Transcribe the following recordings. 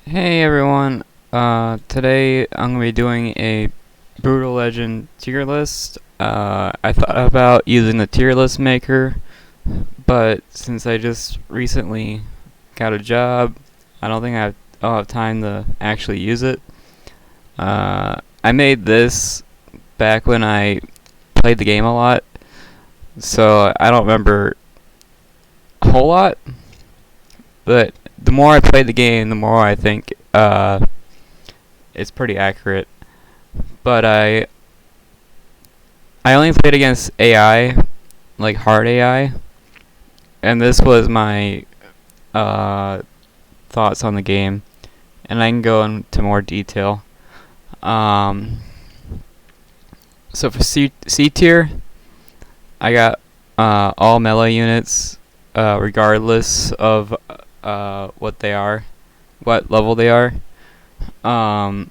Hey everyone, today I'm going to be doing a Brutal Legend tier list. I thought about using the tier list maker, but since I just recently got a job, I don't think I'll have time to actually use it. I made this back when I played the game a lot, so I don't remember a whole lot, but the more I play the game, the more I think it's pretty accurate. But I only played against AI, like hard AI, and this was my uh, thoughts on the game, and I can go into more detail. Um, so for C tier, I got all melee units, regardless of what they are, what level they are. Now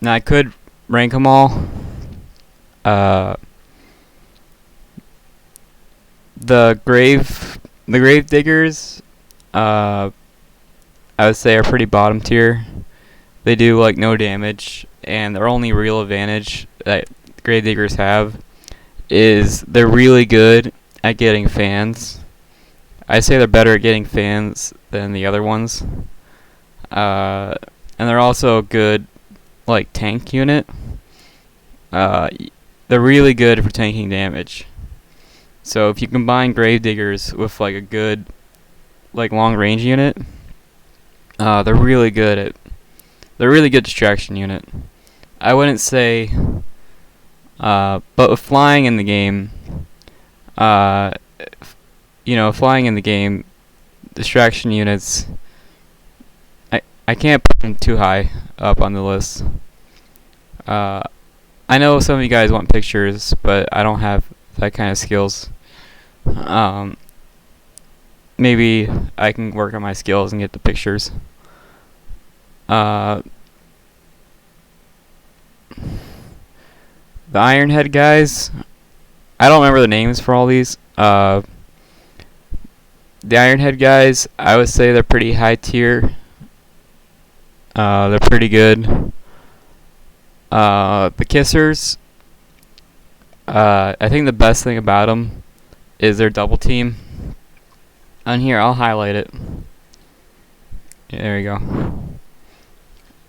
I could rank them all. Uh, the grave diggers, I would say are pretty bottom tier. They do like no damage, and their only real advantage that grave diggers have is they're really good at getting fans. I say they're better at getting fans than the other ones. And they're also a good like tank unit. They're really good for tanking damage. So if you combine grave diggers with like a good like long range unit, they're really good distraction unit. I wouldn't say, but with flying in the game, uh, flying in the game, distraction units, I can't put them too high up on the list. I know some of you guys want pictures, but I don't have that kind of skills. Maybe I can work on my skills and get the pictures. The Ironhead guys, I don't remember the names for all these. The Ironhead guys, I would say they're pretty high tier. They're pretty good. The Kissers, I think the best thing about them is their double team. On here, I'll highlight it. Yeah, there we go.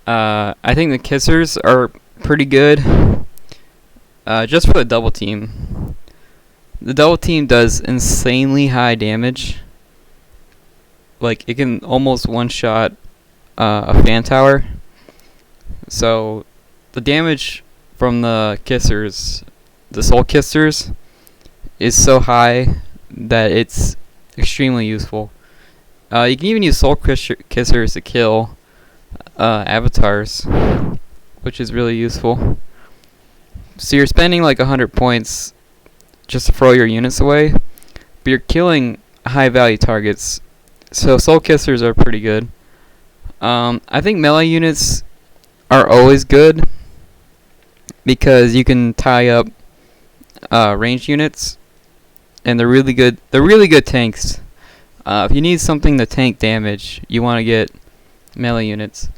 I think the Kissers are pretty good. Just for the double team. The double team does insanely high damage. Like, it can almost one-shot a fan tower. So, the damage from the Kissers, the Soul Kissers, is so high that it's extremely useful. You can even use Soul Kissers to kill avatars, which is really useful. So you're spending like 100 points just to throw your units away, but you're killing high value targets. So Soul Kissers are pretty good. I think melee units are always good because you can tie up ranged units, and they're really good. They're really good tanks. If you need something to tank damage, you want to get melee units.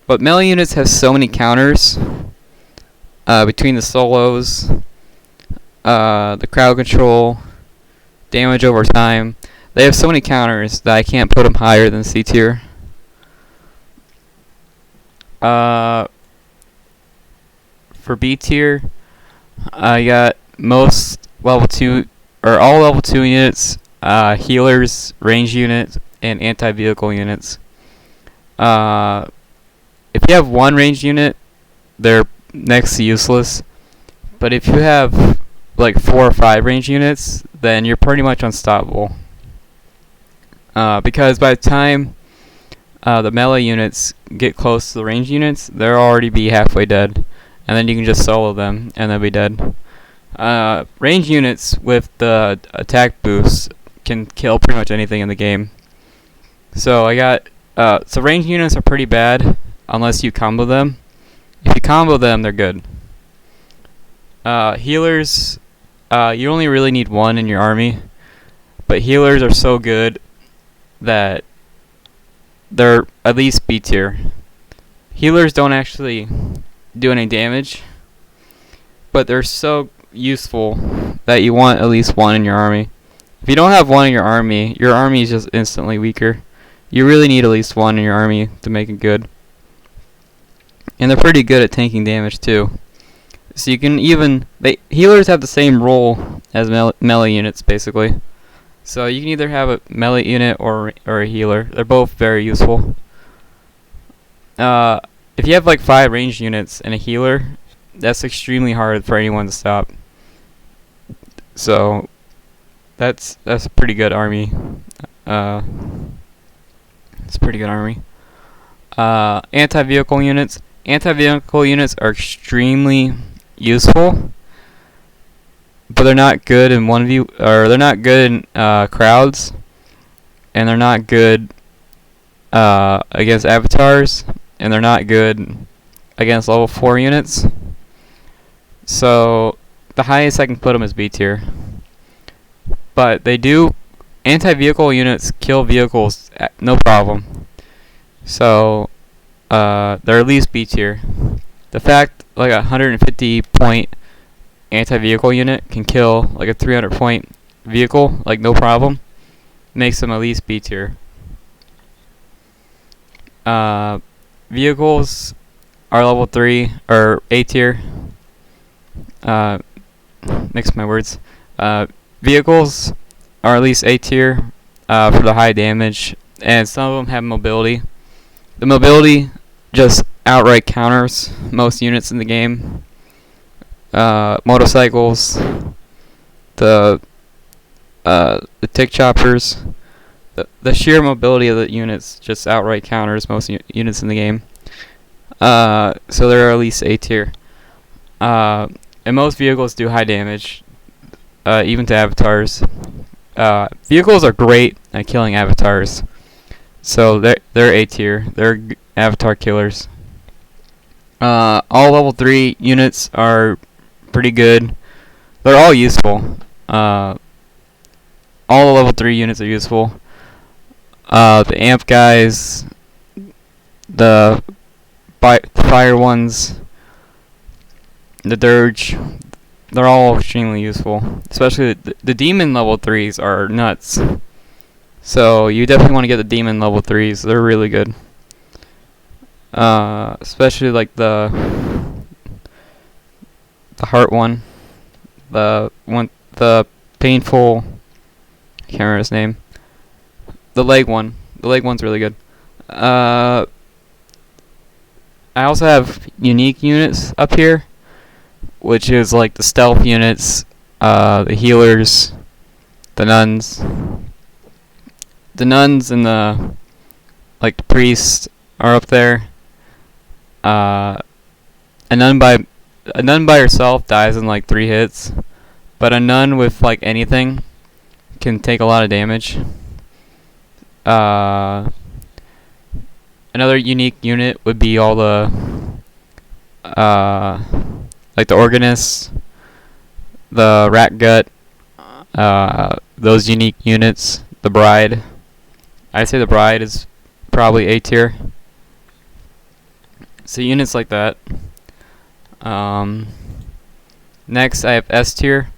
But melee units have so many counters between the solos, the crowd control, damage over time. They have so many counters that I can't put them higher than C tier. For B tier, I got most level 2 or all level 2 units, healers, range units, and anti-vehicle units. If you have one range unit, they're next to useless. But if you have like 4 or 5 range units, then you're pretty much unstoppable. Because by the time the melee units get close to the range units, they'll already be halfway dead. And then you can just solo them, and they'll be dead. Range units with the attack boost can kill pretty much anything in the game. So I got so range units are pretty bad unless you combo them. If you combo them, they're good. Healers, you only really need one in your army, but healers are so good that they're at least B tier. Healers don't actually do any damage, but they're so useful that you want at least one in your army. If you don't have one in your army is just instantly weaker. You really need at least one in your army to make it good. And they're pretty good at tanking damage too. So you can even... healers have the same role as melee units, basically. So you can either have a melee unit or a healer. They're both very useful. If you have like 5 ranged units and a healer, that's extremely hard for anyone to stop. So that's a pretty good army. It's a pretty good army. Anti-vehicle units. Anti-vehicle units are extremely useful, but they're not good in they're not good in crowds, and they're not good against avatars, and they're not good against level 4 units. So the highest I can put them is B tier. But anti-vehicle units kill vehicles no problem. So they're at least B tier. The fact like a 150 point anti-vehicle unit can kill like a 300 point vehicle like no problem makes them at least B tier. Vehicles are level 3 or A tier. Mix my words. Vehicles are at least A tier for the high damage, and some of them have mobility. The mobility just outright counters most units in the game. Motorcycles, the tick choppers, the sheer mobility of the units just outright counters most units in the game. So they're at least A tier. And most vehicles do high damage, even to avatars. Vehicles are great at killing avatars, so they're A tier. They're avatar killers. All level 3 units are pretty good. They're all useful. All the level 3 units are useful. The amp guys, the fire ones, the dirge, they're all extremely useful. Especially the demon level 3s are nuts. So you definitely want to get the demon level 3s. They're really good. Especially like the heart one. The painful, I can't remember his name. The leg one. The leg one's really good. I also have unique units up here, which is like the stealth units, the healers, the nuns. The nuns and the priests are up there. A nun by herself dies in like 3 hits, but a nun with like anything can take a lot of damage. Another unique unit would be all the like the organists, the rat gut, those unique units, the bride. I'd say the bride is probably A tier. So units like that. Next I have S tier.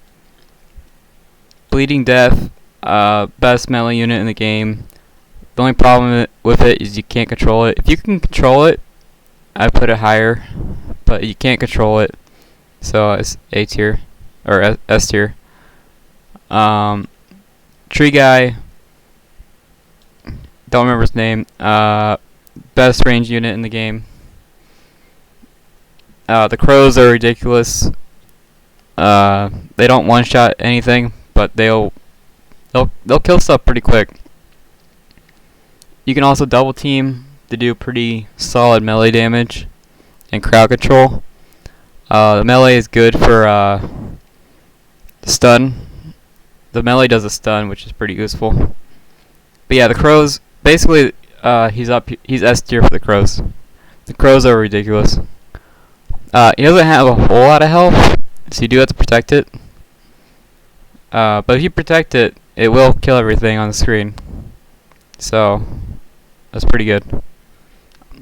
Bleeding Death, best melee unit in the game. The only problem with it is you can't control it. If you can control it, I'd put it higher, but you can't control it, so it's A tier or S tier. Tree Guy, don't remember his name. Best range unit in the game. The crows are ridiculous. They don't one-shot anything, but they'll kill stuff pretty quick. You can also double team to do pretty solid melee damage and crowd control. The melee is good for stun. The melee does a stun, which is pretty useful. But yeah, the crows, basically, he's S tier for the crows. The crows are ridiculous. He doesn't have a whole lot of health, so you do have to protect it. But if you protect it, it will kill everything on the screen. So that's pretty good.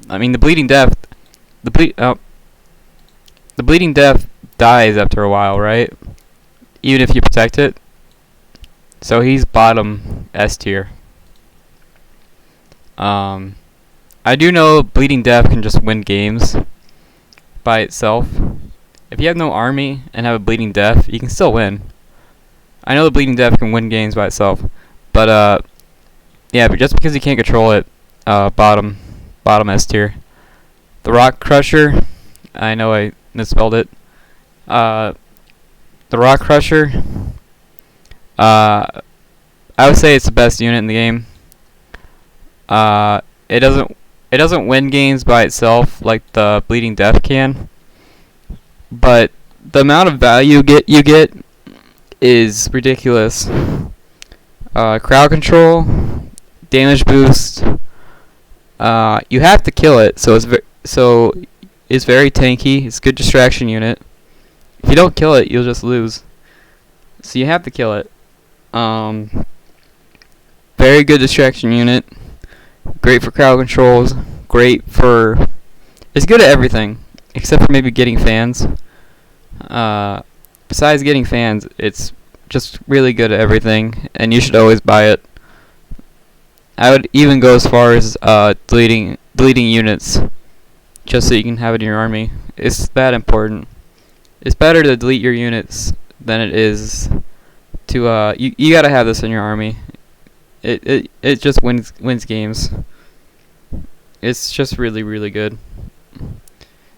I mean, the Bleeding Death, the Bleeding Death dies after a while, right? Even if you protect it. So he's bottom S tier. I do know Bleeding Death can just win games by itself. If you have no army and have a Bleeding Death, you can still win. I know the Bleeding Death can win games by itself, but yeah, but just because you can't control it, bottom S tier. The Rock Crusher, I know I misspelled it. The Rock Crusher, I would say it's the best unit in the game. It doesn't win games by itself like the Bleeding Death can, but the amount of value you get is ridiculous. Crowd control, damage boost. You have to kill it, so it's very tanky. It's a good distraction unit. If you don't kill it, you'll just lose. So you have to kill it. Very good distraction unit. Great for crowd controls. It's good at everything except for maybe getting fans. Besides getting fans, it's just really good at everything, and you should always buy it. I would even go as far as deleting units just so you can have it in your army. It's that important. It's better to delete your units than it is to you gotta have this in your army. It just wins games. It's just really good.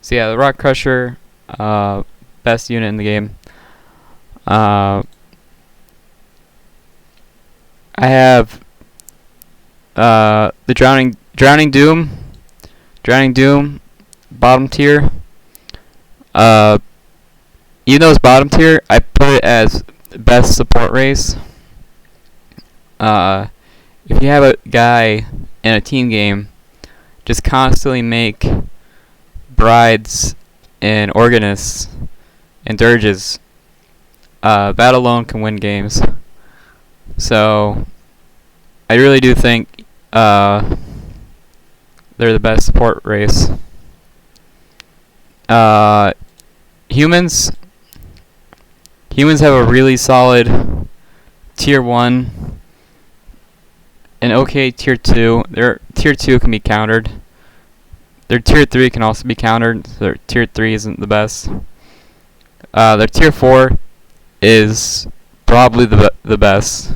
So yeah, the Rock Crusher, best unit in the game. I have the Drowning Doom, bottom tier. Even though it's bottom tier, I put it as best support race. If you have a guy in a team game, just constantly make brides and organists and dirges, that alone can win games. So I really do think they're the best support race. Humans have a really solid tier 1 and okay tier 2. Their tier 2 can be countered. Their tier 3 can also be countered. So their tier 3 isn't the best. Their tier 4 is probably the best.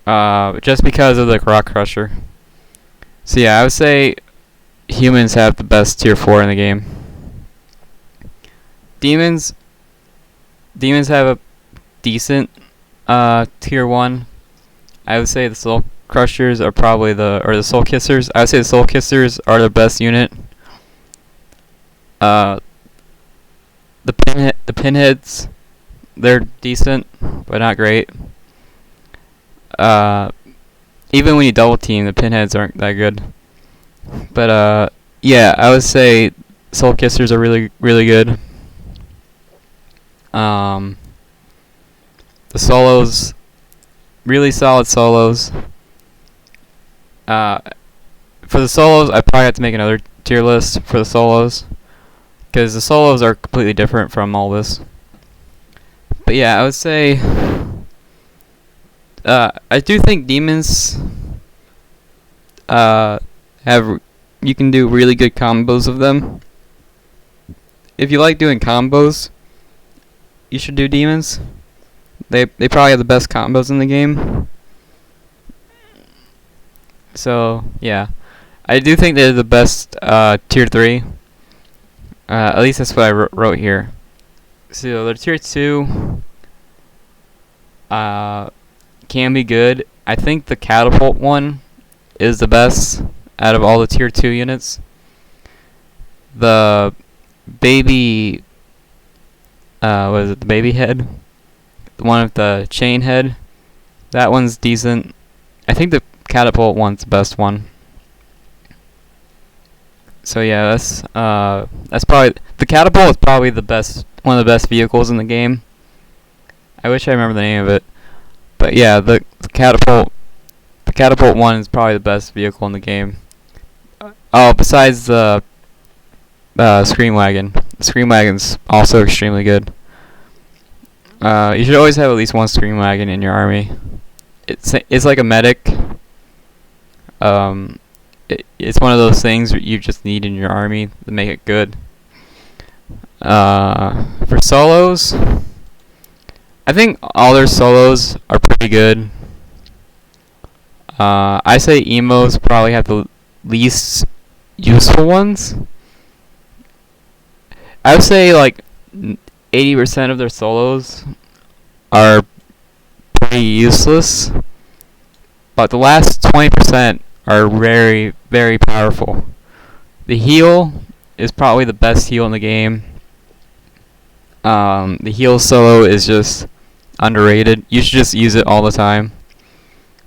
Just because of the Rock Crusher. So yeah, I would say humans have the best tier 4 in the game. Demons have a decent tier 1. I would say the Soul Crushers are probably the Soul Kissers. I would say the Soul Kissers are the best unit. The Pinheads, they're decent, but not great. Even when you double team, the Pinheads aren't that good. But yeah, I would say Soul Kissers are really good. The solos, really solid solos. For the solos, I probably have to make another tier list for the solos, because the solos are completely different from all this. But yeah, I would say I do think demons you can do really good combos of them. If you like doing combos, you should do demons. They probably have the best combos in the game. So yeah, I do think they're the best tier 3. At least that's what I wrote here. So their tier 2 can be good. I think the catapult one is the best out of all the tier 2 units. The baby, what is it? The baby head, the one with the chain head. That one's decent. I think the catapult one's the best one. So yeah, that's probably the catapult is probably the best, one of the best vehicles in the game. I wish I remember the name of it, but yeah, the catapult one is probably the best vehicle in the game. Oh, besides the Scream Wagon. Scream Wagon's also extremely good. You should always have at least one Scream Wagon in your army. It's like a medic. It's one of those things you just need in your army to make it good. For solos, I think all their solos are pretty good. I say emos probably have the least useful ones. I would say like 80% of their solos are pretty useless, but the last 20% are very, very powerful. The heal is probably the best heal in the game. The heal solo is just underrated. You should just use it all the time.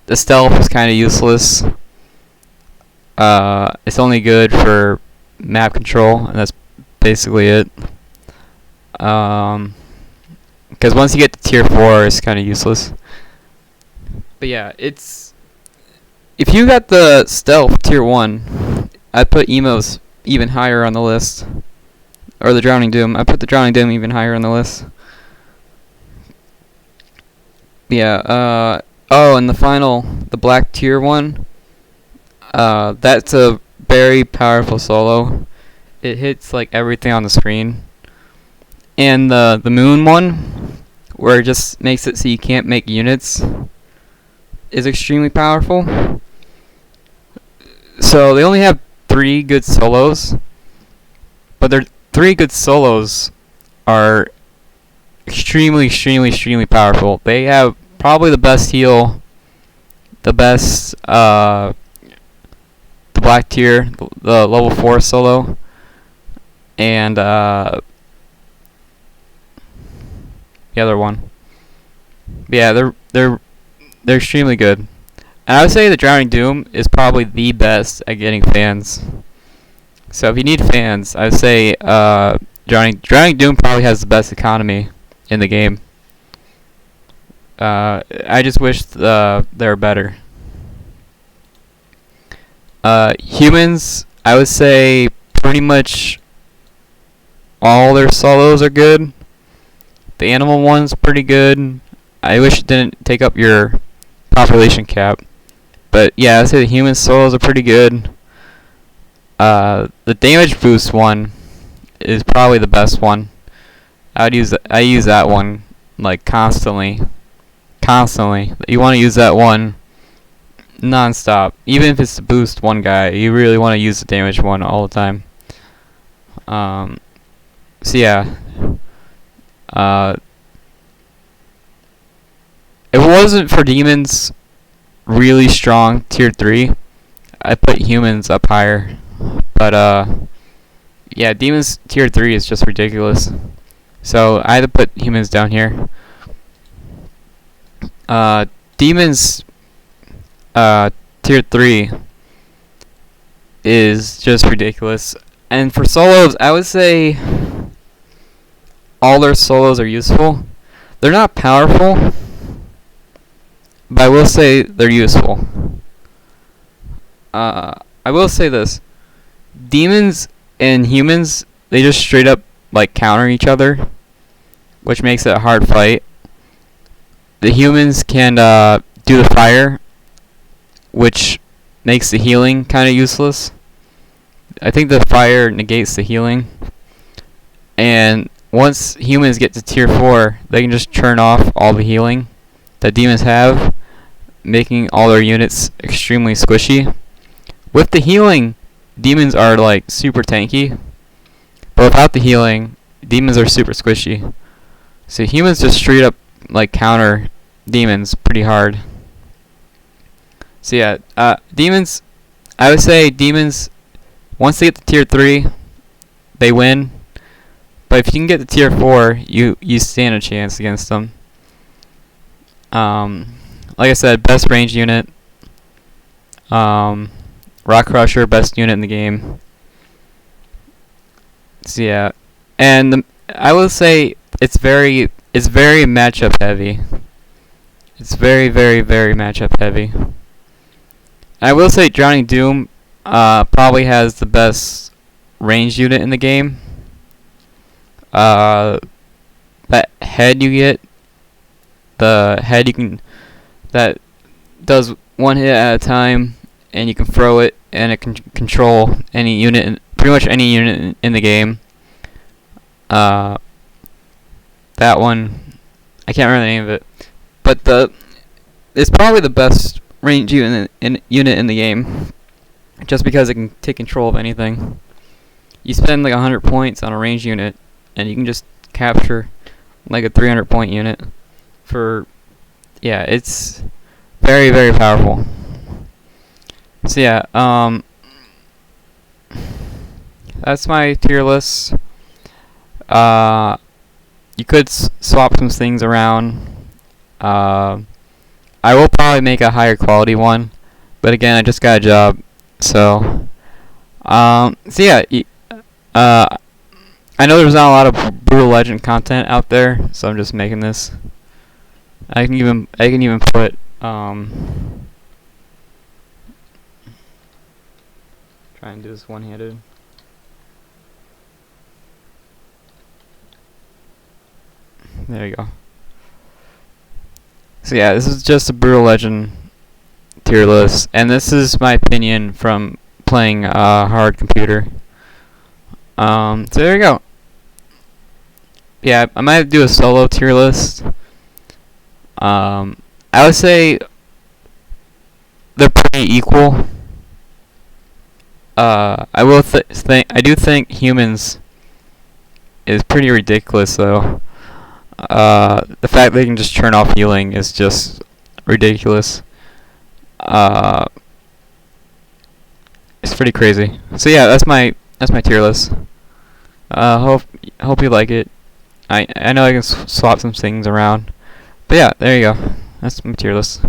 The stealth is kind of useless. It's only good for map control, and that's basically it. Because once you get to tier 4, it's kind of useless. But yeah, if you got the stealth tier 1, I'd put emos even higher on the list. Or the Drowning Doom. I put the Drowning Doom even higher on the list. Yeah, oh, and the black tier 1. That's a very powerful solo. It hits like everything on the screen. And the moon one, where it just makes it so you can't make units, is extremely powerful. So they only have 3 good solos, but their 3 good solos are extremely, extremely, extremely powerful. They have probably the best heal, the best, the black tier, the level 4 solo, and the other one. Yeah, they're extremely good. And I would say the Drowning Doom is probably the best at getting fans. So if you need fans, I would say Drowning Doom probably has the best economy in the game. I just wish they were better. Humans, I would say pretty much all their solos are good. The animal one's pretty good. I wish it didn't take up your population cap. But yeah, I'd say the human solos are pretty good. The damage boost one is probably the best one. I use that one like constantly. You want to use that one non-stop. Even if it's to boost one guy, you really want to use the damage one all the time. So yeah. If it wasn't for demons really strong tier 3, I'd put humans up higher. But yeah, demons tier 3 is just ridiculous. So I had to put humans down here. Demons tier 3 is just ridiculous. And for solos, I would say all their solos are useful. They're not powerful, but I will say they're useful. I will say this. Demons and humans, they just straight up like counter each other, which makes it a hard fight. The humans can do the fire, which makes the healing kind of useless. I think the fire negates the healing. And once humans get to tier 4, they can just turn off all the healing that demons have, making all their units extremely squishy. With the healing, demons are like super tanky, but without the healing, demons are super squishy. So humans just straight up like counter demons pretty hard. So yeah, demons, I would say demons, once they get to tier 3, they win. But if you can get to tier 4, you stand a chance against them. Like I said, best range unit. Rock Crusher, best unit in the game. So yeah, and I will say it's very matchup heavy. It's very, very, very matchup heavy. I will say Drowning Doom probably has the best ranged unit in the game. That head you get, the head that does one hit at a time, and you can throw it, and it can control any unit, pretty much any unit in the game. That one, I can't remember the name of it, but it's probably the best range unit in the game, just because it can take control of anything. You spend like 100 points on a range unit, and you can just capture like a 300 point unit for, yeah, it's very, very powerful. So yeah, that's my tier list. You could swap some things around. I will probably make a higher quality one, but again, I just got a job, so yeah, I know there's not a lot of Brutal Legend content out there, so I'm just making this. I can even put try and do this one-handed. There you go. So yeah, this is just a Brutal Legend tier list, and this is my opinion from playing hard computer. So there you go. Yeah, I might do a solo tier list. I would say they're pretty equal. I do think humans is pretty ridiculous though. The fact they can just turn off healing is just ridiculous. It's pretty crazy. So yeah, that's my tier list. Hope you like it. I know I can swap some things around, but yeah, there you go. That's my tier list.